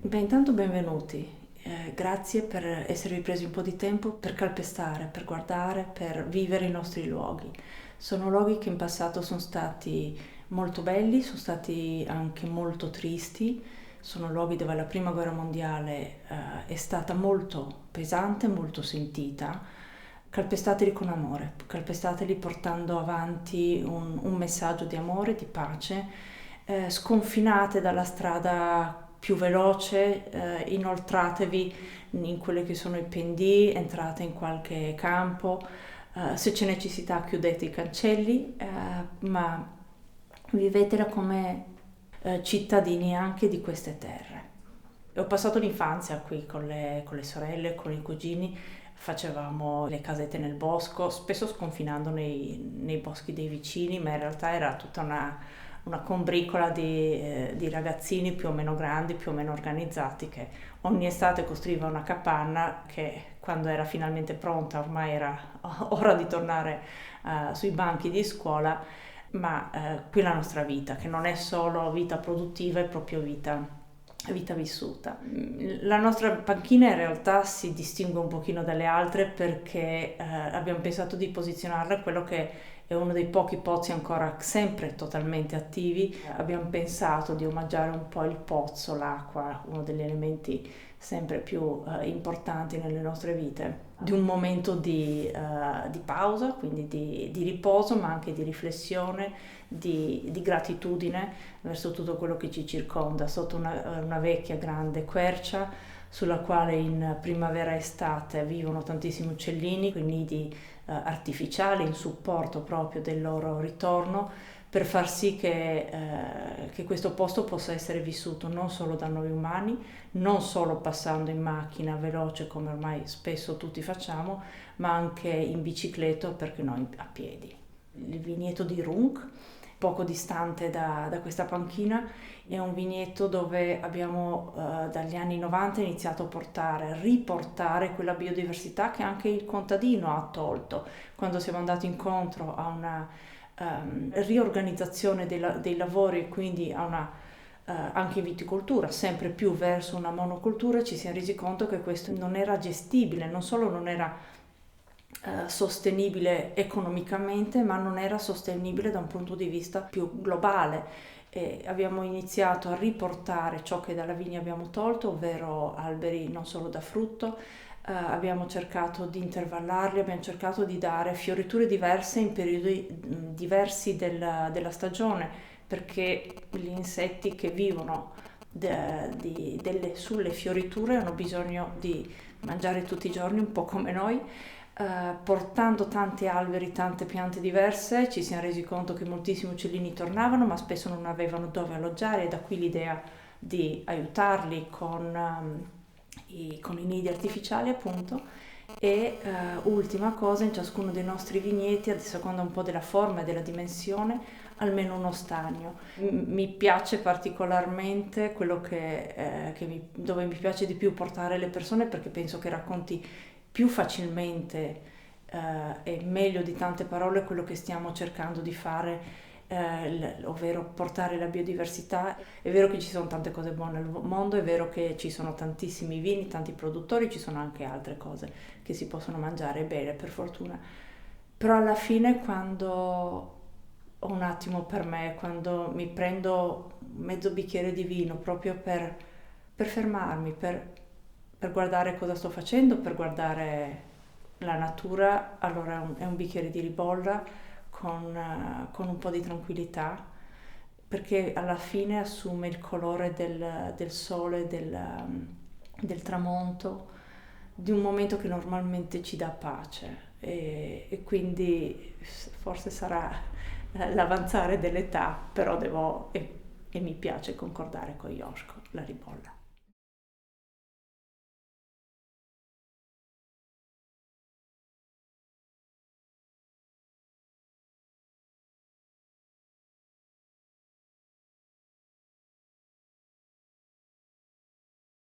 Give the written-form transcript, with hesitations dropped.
Beh, intanto benvenuti. Grazie per esservi presi un po' di tempo per calpestare, per guardare, per vivere i nostri luoghi. Sono luoghi che in passato sono stati molto belli, sono stati anche molto tristi. Sono luoghi dove la prima guerra mondiale, è stata molto pesante, molto sentita. Calpestateli con amore, calpestateli portando avanti un messaggio di amore, di pace, sconfinate dalla strada più veloce, inoltratevi in quelli che sono i pendii, entrate in qualche campo, se c'è necessità chiudete i cancelli, ma vivetela come cittadini anche di queste terre. Ho passato l'infanzia qui con le sorelle, con i cugini, facevamo le casette nel bosco, spesso sconfinando nei boschi dei vicini, ma in realtà era tutta una combricola di ragazzini più o meno grandi, più o meno organizzati, che ogni estate costruiva una capanna che quando era finalmente pronta, ormai era ora di tornare sui banchi di scuola, ma qui è la nostra vita, che non è solo vita produttiva, è proprio vita vissuta. La nostra panchina in realtà si distingue un pochino dalle altre perché abbiamo pensato di posizionarla in quello che è uno dei pochi pozzi ancora sempre totalmente attivi. Abbiamo pensato di omaggiare un po' il pozzo, l'acqua, uno degli elementi sempre più importanti nelle nostre vite, di un momento di pausa, quindi di riposo, ma anche di riflessione, di gratitudine verso tutto quello che ci circonda, sotto una vecchia grande quercia sulla quale in primavera e estate vivono tantissimi uccellini, con i nidi artificiali in supporto proprio del loro ritorno, per far sì che questo posto possa essere vissuto non solo da noi umani, non solo passando in macchina veloce come ormai spesso tutti facciamo, ma anche in bicicletta o perché no a piedi. Il vigneto di Runk, poco distante da questa panchina, è un vigneto dove abbiamo dagli anni 90 iniziato a riportare quella biodiversità che anche il contadino ha tolto. Quando siamo andati incontro a una riorganizzazione dei lavori e quindi a una anche in viticoltura, sempre più verso una monocultura, ci siamo resi conto che questo non era gestibile, non solo non era sostenibile economicamente, ma non era sostenibile da un punto di vista più globale. E abbiamo iniziato a riportare ciò che dalla vigna abbiamo tolto, ovvero alberi non solo da frutto, abbiamo cercato di intervallarli, abbiamo cercato di dare fioriture diverse in periodi diversi della stagione, perché gli insetti che vivono sulle fioriture hanno bisogno di mangiare tutti i giorni, un po' come noi. Portando tanti alberi, tante piante diverse, ci siamo resi conto che moltissimi uccellini tornavano, ma spesso non avevano dove alloggiare, e da qui l'idea di aiutarli con i nidi artificiali, appunto. E ultima cosa, in ciascuno dei nostri vigneti, a seconda un po' della forma e della dimensione, almeno uno stagno. Mi piace particolarmente quello dove mi piace di più portare le persone, perché penso che racconti più facilmente e meglio di tante parole quello che stiamo cercando di fare, ovvero portare la biodiversità. È vero che ci sono tante cose buone al mondo, è vero che ci sono tantissimi vini, tanti produttori, ci sono anche altre cose che si possono mangiare bene, per fortuna. Però alla fine, quando ho un attimo per me, quando mi prendo mezzo bicchiere di vino proprio per fermarmi, per guardare cosa sto facendo, per guardare la natura, allora è un bicchiere di ribolla con un po' di tranquillità, perché alla fine assume il colore del sole, del tramonto, di un momento che normalmente ci dà pace, e quindi forse sarà l'avanzare dell'età, però e mi piace concordare con Joschko, la ribolla.